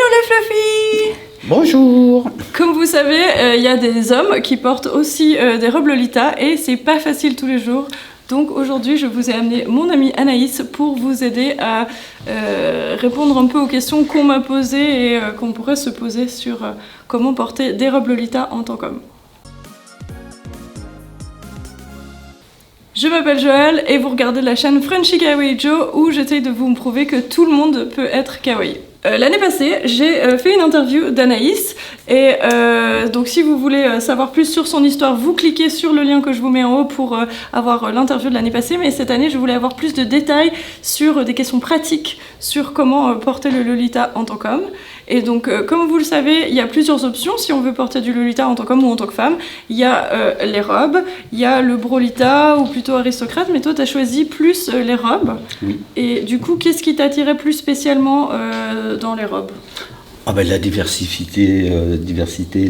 les Fluffy! Bonjour! Comme vous savez, il y a des hommes qui portent aussi des robes Lolita et c'est pas facile tous les jours. Donc aujourd'hui, je vous ai amené mon amie Anaïs pour vous aider à répondre un peu aux questions qu'on m'a posées et qu'on pourrait se poser sur comment porter des robes Lolita en tant qu'homme. Je m'appelle Joël et vous regardez la chaîne Frenchy Kawaii Joe où j'essaye de vous prouver que tout le monde peut être kawaii. L'année passée, j'ai fait une interview d'Anaïs et donc si vous voulez savoir plus sur son histoire, vous cliquez sur le lien que je vous mets en haut pour avoir l'interview de l'année passée. Mais cette année, je voulais avoir plus de détails sur des questions pratiques sur comment porter le Lolita en tant qu'homme. Et donc, comme vous le savez, il y a plusieurs options si on veut porter du Lolita en tant qu'homme ou en tant que femme. Il y a les robes, il y a le Brolita ou plutôt aristocrate, mais toi, tu as choisi plus les robes. Oui. Et du coup, qu'est-ce qui t'attirait plus spécialement dans les robes ? La diversité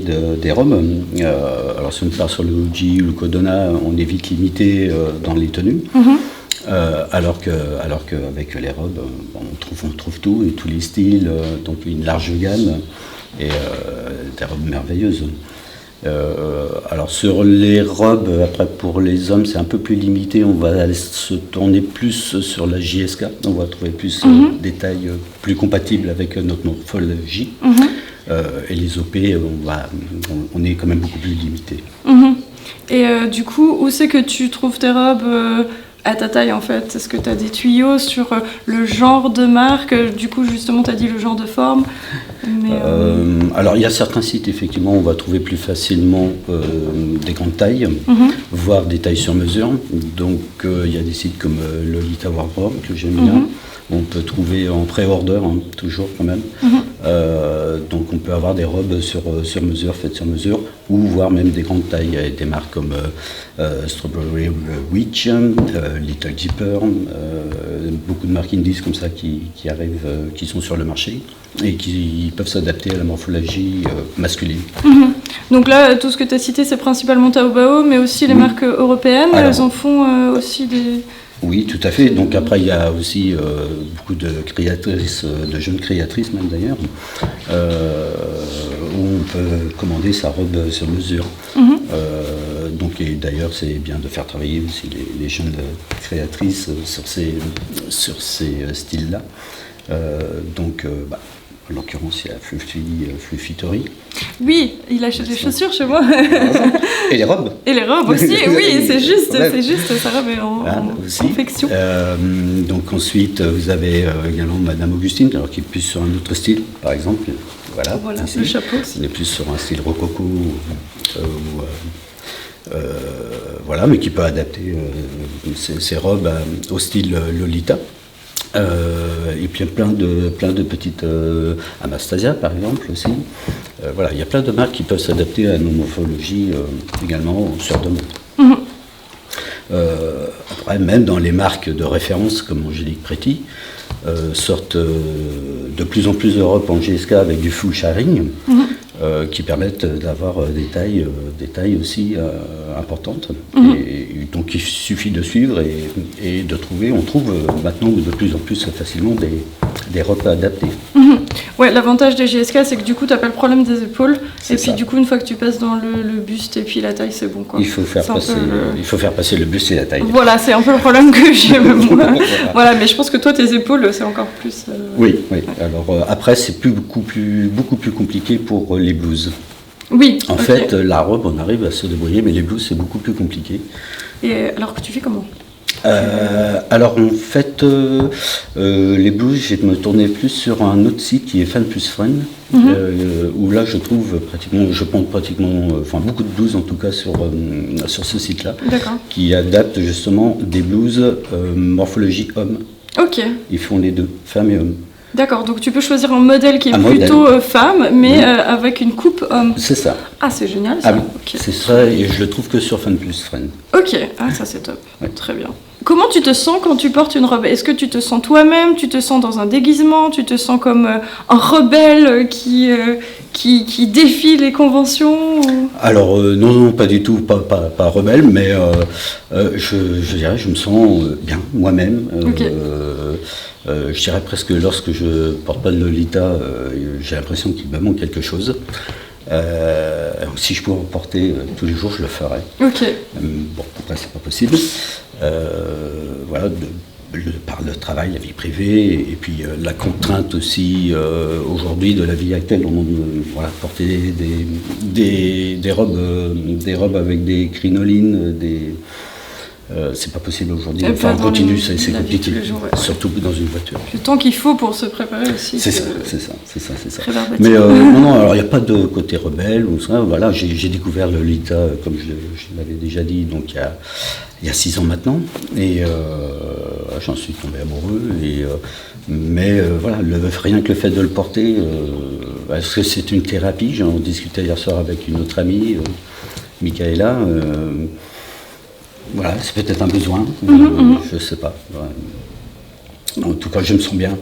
des robes. Alors si on part sur le Uji ou le Kodona, on est vite limité dans les tenues. Alors qu'avec les robes, on trouve tout et tous les styles, donc une large gamme et des robes merveilleuses. Alors sur les robes, après pour les hommes, c'est un peu plus limité. On va se tourner plus sur la JSK. On va trouver plus des tailles plus compatibles avec notre morphologie. Et les OP, on est quand même beaucoup plus limité. Et du coup, où c'est que tu trouves tes robes à ta taille en fait? Est-ce que tu as des tuyaux sur le genre de marque? Du coup, justement, tu as dit le genre de forme. Mais, alors, il y a certains sites, effectivement, on va trouver plus facilement des grandes tailles, voire des tailles sur mesure. Donc, il y a des sites comme Lolita Wardrobe, que j'aime bien. On peut trouver en pré-order, toujours quand même. Donc on peut avoir des robes sur mesure, faites sur mesure, ou voire même des grandes tailles. Il y a des marques comme Strawberry Witch, Little Dipper, beaucoup de marques indies comme ça qui arrivent, qui sont sur le marché et qui peuvent s'adapter à la morphologie masculine. Donc là, tout ce que tu as cité, c'est principalement Taobao, mais aussi les marques européennes, elles en font aussi des... Oui, tout à fait. Donc après, il y a aussi beaucoup de créatrices, de jeunes créatrices même d'ailleurs, où on peut commander sa robe sur mesure. Donc et d'ailleurs, c'est bien de faire travailler aussi les jeunes créatrices sur ces styles-là. En l'occurrence, il y a Fluffitory. Oui, il achète des chaussures chez moi. Et les robes. Et les robes aussi, oui, c'est juste, sa robe est en confection. Donc ensuite, vous avez également Madame Augustine, alors qui est plus sur un autre style, par exemple. Voilà le chapeau aussi. On est plus sur un style rococo, mais qui peut adapter ses robes au style Lolita. Et puis plein de petites Anastasia par exemple aussi. Il y a plein de marques qui peuvent s'adapter à nos morphologies également sur demande. Après, même dans les marques de référence comme Angélique Préti, sortent de plus en plus de robes en GSK avec du full sharing qui permettent d'avoir des tailles aussi importantes. Et donc il suffit de suivre et de trouver. On trouve maintenant de plus en plus facilement des robes adaptées. Ouais, l'avantage des GSK, c'est que du coup, tu n'as pas le problème des épaules. Puis du coup, une fois que tu passes dans le buste et puis la taille, c'est bon, quoi. Il faut faire passer le buste et la taille. Voilà, c'est un peu le problème que j'ai moi. Voilà, mais je pense que toi, tes épaules, c'est encore plus... Oui. Alors après, c'est beaucoup plus compliqué pour les blouses. Oui. En fait, la robe, on arrive à se débrouiller, mais les blouses, c'est beaucoup plus compliqué. Et alors que tu fais comment ? Alors en fait, les blouses, je vais me tourner plus sur un autre site qui est Fan Plus Friend, où là je prends beaucoup de blouses en tout cas sur ce site-là, qui adapte justement des blouses morphologie homme. Ok. Ils font les deux, femme et homme. D'accord, donc tu peux choisir un modèle qui est plutôt femme, mais avec une coupe homme. C'est ça. Ah, c'est génial ça. Ah oui, c'est ça, et je le trouve que sur Fan Plus Friend. Ok, ça c'est top, très bien. Comment tu te sens quand tu portes une robe? Est-ce que tu te sens toi-même? Tu te sens dans un déguisement? Tu te sens comme un rebelle qui défie les conventions ou... Alors, non, pas du tout, pas rebelle, mais je dirais, je me sens bien, moi-même. Okay. Je dirais presque lorsque je porte pas de Lolita, j'ai l'impression qu'il me manque quelque chose. Si je pouvais en porter tous les jours, je le ferais. Ok. Bon, après, c'est pas possible. Voilà, par le travail, la vie privée, et puis la contrainte aussi aujourd'hui de la vie actuelle, voilà, porter des robes avec des crinolines, c'est pas possible aujourd'hui. Enfin, on continue, c'est compliqué, surtout dans une voiture. Le temps qu'il faut pour se préparer aussi. C'est ça. Mais non, alors il n'y a pas de côté rebelle ou ça. Voilà, j'ai découvert le Lolita, comme je l'avais déjà dit, donc il y a 6 ans maintenant, et j'en suis tombé amoureux. Mais voilà, rien que le fait de le porter, parce que c'est une thérapie. J'en discutais hier soir avec une autre amie, Michaela. Voilà, c'est peut-être un besoin, je ne sais pas. Ouais. En tout cas, je me sens bien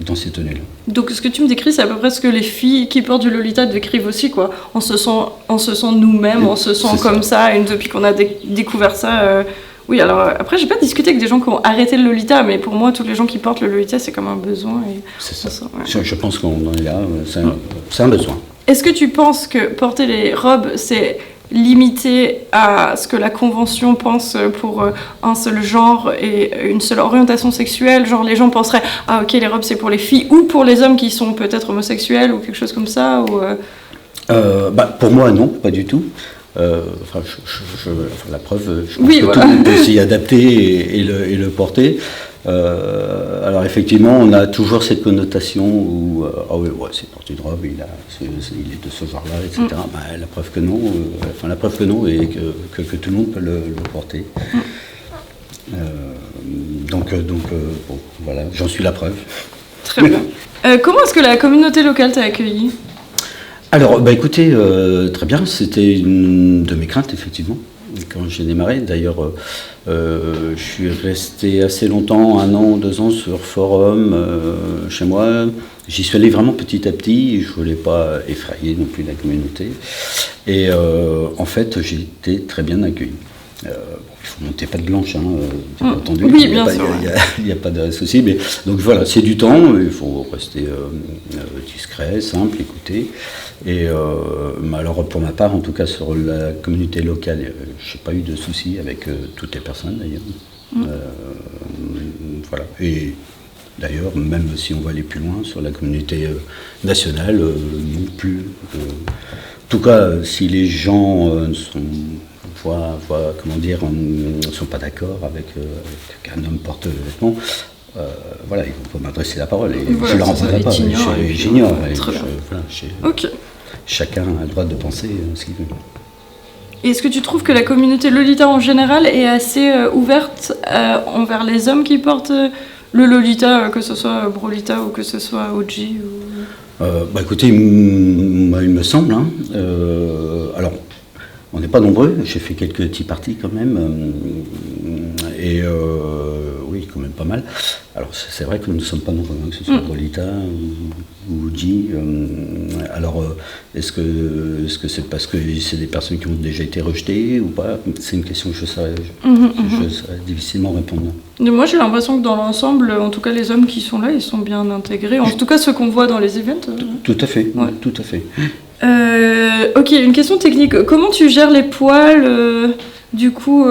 dans ces tenues-là. Donc ce que tu me décris, c'est à peu près ce que les filles qui portent du Lolita décrivent aussi, quoi. On se sent nous-mêmes, on se sent comme ça, depuis qu'on a découvert ça. Oui, alors après, j'ai pas discuté avec des gens qui ont arrêté le Lolita, mais pour moi, tous les gens qui portent le Lolita, c'est comme un besoin. C'est ça. Ouais. Je pense qu'on en est là, c'est un besoin. Est-ce que tu penses que porter les robes, c'est limité à ce que la convention pense pour un seul genre et une seule orientation sexuelle? Genre les gens penseraient « Ah ok, les robes c'est pour les filles » ou pour les hommes qui sont peut-être homosexuels ou quelque chose comme ça ou pour moi non, pas du tout. La preuve, je pense que voilà. Tout le monde peut s'y adapter et le porter. Alors effectivement, on a toujours cette connotation où c'est porter une robe, il est de ce genre-là, etc. La preuve que non, la preuve que non, et que tout le monde peut le porter. Donc voilà, j'en suis la preuve. Très bien. Comment est-ce que la communauté locale t'a accueilli? Alors, écoutez, très bien, c'était une de mes craintes, effectivement, quand j'ai démarré. D'ailleurs, je suis resté assez longtemps, 1 an, 2 ans, sur forum chez moi. J'y suis allé vraiment petit à petit, je ne voulais pas effrayer non plus la communauté. Et en fait, j'ai été très bien accueilli. Il faut monter pas de blanche, bien entendu. Oui, bien sûr. Il n'y a pas de souci. Mais, donc voilà, c'est du temps, il faut rester discret, simple, écouter. Et alors pour ma part, en tout cas sur la communauté locale, je n'ai pas eu de soucis avec toutes les personnes d'ailleurs. Voilà. Et d'ailleurs, même si on va aller plus loin sur la communauté nationale, non plus. En tout cas, si les gens ne sont pas d'accord avec qu'un homme porte le vêtement, voilà, ils vont pas m'adresser la parole et je ne leur en voudrais pas. J'ignore. Ok. Chacun a le droit de penser ce qu'il veut. Et est-ce que tu trouves que la communauté Lolita en général est assez ouverte envers les hommes qui portent le Lolita, que ce soit Brolita ou que ce soit OG Écoutez, il me semble. Alors, on n'est pas nombreux, j'ai fait quelques tea parties quand même, et oui, quand même pas mal. Alors c'est vrai que nous ne sommes pas nombreux, que ce soit Brolita ou G. Alors est-ce que c'est parce que c'est des personnes qui ont déjà été rejetées ou pas? C'est une question que je saurais difficilement répondre. Moi j'ai l'impression que dans l'ensemble, en tout cas les hommes qui sont là, ils sont bien intégrés. En tout cas ceux qu'on voit dans les events. Tout à fait, ouais. Tout à fait. Ok, une question technique. Comment tu gères les poils du coup,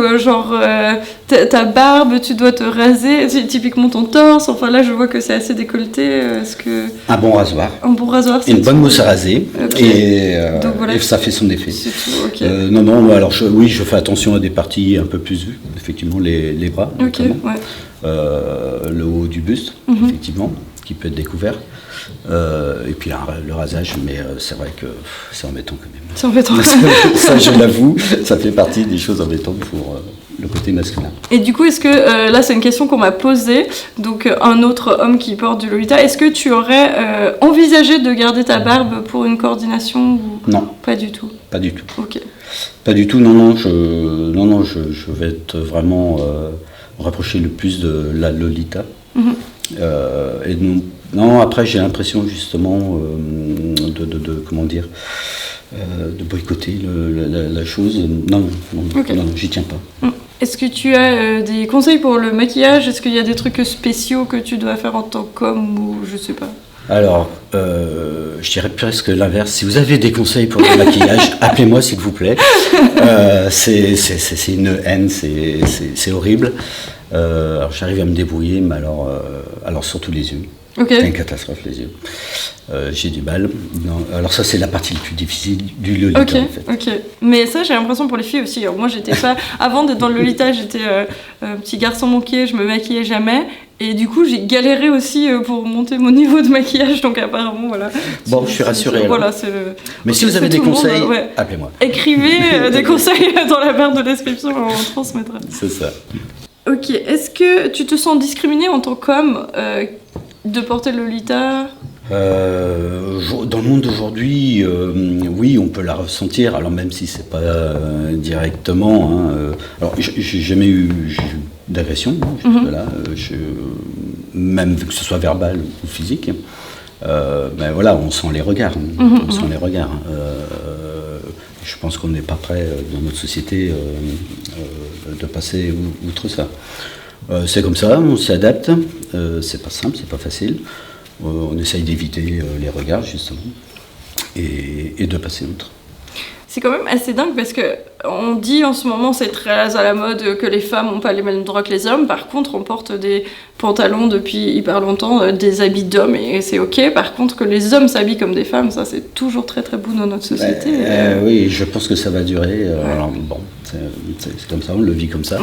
ta barbe, tu dois te raser, typiquement ton torse. Enfin là, je vois que c'est assez décolleté. Est-ce que... Un bon rasoir. Un bon rasoir. Une bonne mousse à raser. Okay. Donc, voilà. Et ça fait son effet. C'est tout, ok. Non, alors je fais attention à des parties un peu plus vues. Effectivement, les bras. Ok, ouais. Le haut du buste, effectivement, qui peut être découvert. Et puis le rasage, mais c'est vrai que c'est embêtant quand même. C'est embêtant. Ça, je l'avoue, ça fait partie des choses embêtantes pour le côté masculin. Et du coup, est-ce que, là c'est une question qu'on m'a posée, donc un autre homme qui porte du Lolita, est-ce que tu aurais envisagé de garder ta barbe pour une coordination ou... Non. Pas du tout. Pas du tout. Ok. Pas du tout, non, je vais être vraiment rapprocher le plus de la Lolita. Et non, après j'ai l'impression justement comment dire, de boycotter la chose. Non, j'y tiens pas. Est-ce que tu as des conseils pour le maquillage? Est-ce qu'il y a des trucs spéciaux que tu dois faire en tant qu'homme ou je sais pas? Alors, je dirais presque l'inverse. Si vous avez des conseils pour le maquillage, appelez-moi s'il vous plaît. C'est une haine, c'est horrible. Alors j'arrive à me débrouiller, mais alors surtout les yeux. Okay. C'est une catastrophe les yeux. J'ai du mal. Non, alors ça c'est la partie la plus difficile du Lolita en fait. Ok. Mais ça j'ai l'impression pour les filles aussi. Alors, moi j'étais pas avant d'être dans le Lolita, j'étais un petit garçon manqué, je me maquillais jamais. Et du coup, j'ai galéré aussi pour monter mon niveau de maquillage, donc apparemment, voilà. Bon, je suis rassuré. Voilà, mais si vous avez des conseils, appelez-moi. Écrivez des conseils dans la barre de description, on transmettra. C'est ça. Ok, est-ce que tu te sens discriminé en tant qu'homme de porter le Lolita? Dans le monde d'aujourd'hui, oui, on peut la ressentir, alors même si c'est pas directement. Alors, j'ai jamais eu d'agression, voilà, même que ce soit verbal ou physique. Ben voilà, on sent les regards. On sent les regards. Je pense qu'on n'est pas prêt dans notre société de passer outre ça. C'est comme ça, on s'y adapte. C'est pas simple, c'est pas facile. On essaye d'éviter les regards justement et de passer outre. C'est quand même assez dingue parce que on dit en ce moment, c'est très à la mode, que les femmes n'ont pas les mêmes droits que les hommes. Par contre, on porte des pantalons depuis hyper longtemps, des habits d'hommes et c'est ok. Par contre, que les hommes s'habillent comme des femmes, ça c'est toujours très très beau dans notre société. Oui, je pense que ça va durer. Alors, bon, c'est comme ça, on le vit comme ça.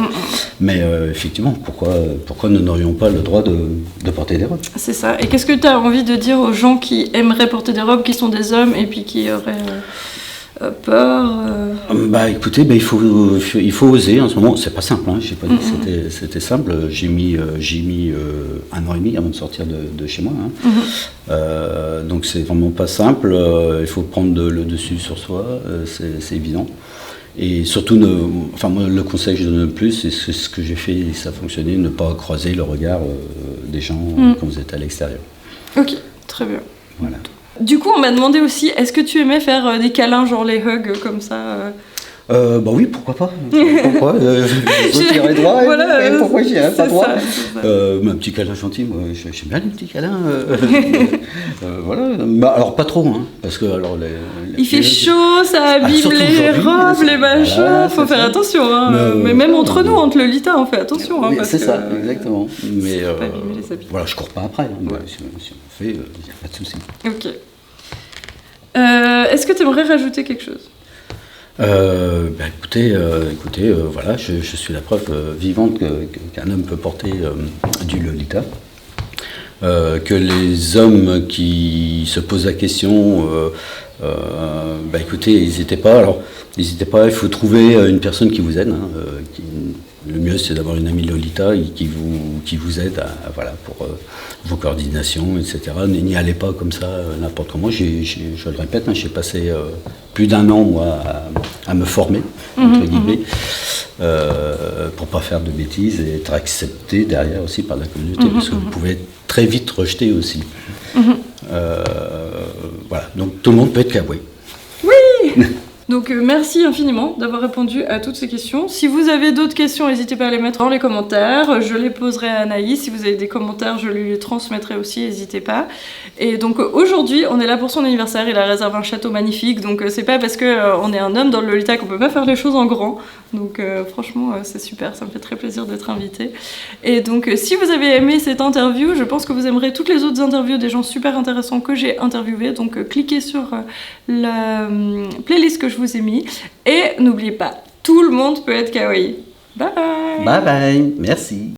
Mais effectivement, pourquoi nous n'aurions pas le droit de porter des robes? C'est ça. Et qu'est-ce que tu as envie de dire aux gens qui aimeraient porter des robes, qui sont des hommes et puis qui auraient... peur Bah écoutez, il faut oser en ce moment. C'est pas simple, hein. J'ai pas dit que c'était simple. J'ai mis 1 an et demi avant de sortir de chez moi. Donc c'est vraiment pas simple. Il faut prendre le dessus sur soi, c'est évident. Et surtout, moi, le conseil que je donne le plus, c'est ce que j'ai fait et ça a fonctionné, ne pas croiser le regard des gens quand vous êtes à l'extérieur. Ok, très bien. Voilà. Du coup, on m'a demandé aussi, est-ce que tu aimais faire des câlins, genre les hugs comme ça Bah oui, pourquoi pas. Pourquoi je tirerai droit et pourquoi je tirerai pas droit. Un petit câlin gentil, moi j'aime bien les petits câlins. Voilà. Bah, alors pas trop, hein, parce que alors il fait chaud, ça abîme les robes, les machins. Voilà, faut faire attention. Hein. Mais même entre nous, entre Lolita, on fait attention. Oui, c'est ça, exactement. Mais pas abîmer les habits. Voilà, je cours pas après. Hein, si on fait, il n'y a pas de souci. Ok. Est-ce que tu aimerais rajouter quelque chose? Écoutez, voilà, je suis la preuve vivante qu'un homme peut porter du Lolita. Que les hommes qui se posent la question, écoutez, n'hésitez pas. Alors, n'hésitez pas, il faut trouver une personne qui vous aide. Le mieux, c'est d'avoir une amie Lolita qui vous aide pour vos coordinations, etc. N'y allez pas comme ça, n'importe comment. Je le répète, j'ai passé plus d'1 an, moi, à me former, entre guillemets, pour pas faire de bêtises et être accepté derrière aussi par la communauté, parce que vous pouvez être très vite rejeté aussi. Voilà, donc tout le monde peut être cowboy. Oui. Donc merci infiniment d'avoir répondu à toutes ces questions. Si vous avez d'autres questions, n'hésitez pas à les mettre dans les commentaires. Je les poserai à Anaïs. Si vous avez des commentaires, je lui les transmettrai aussi, n'hésitez pas. Et donc aujourd'hui, on est là pour son anniversaire. Il a réservé un château magnifique. Donc c'est pas parce qu'on est un homme dans le Lolita qu'on peut pas faire les choses en grand. Donc franchement, c'est super. Ça me fait très plaisir d'être invitée. Et donc si vous avez aimé cette interview, je pense que vous aimerez toutes les autres interviews des gens super intéressants que j'ai interviewés. Donc cliquez sur la playlist que je vous ai mis. Et n'oubliez pas, tout le monde peut être kawaii. Bye bye. Bye bye, merci.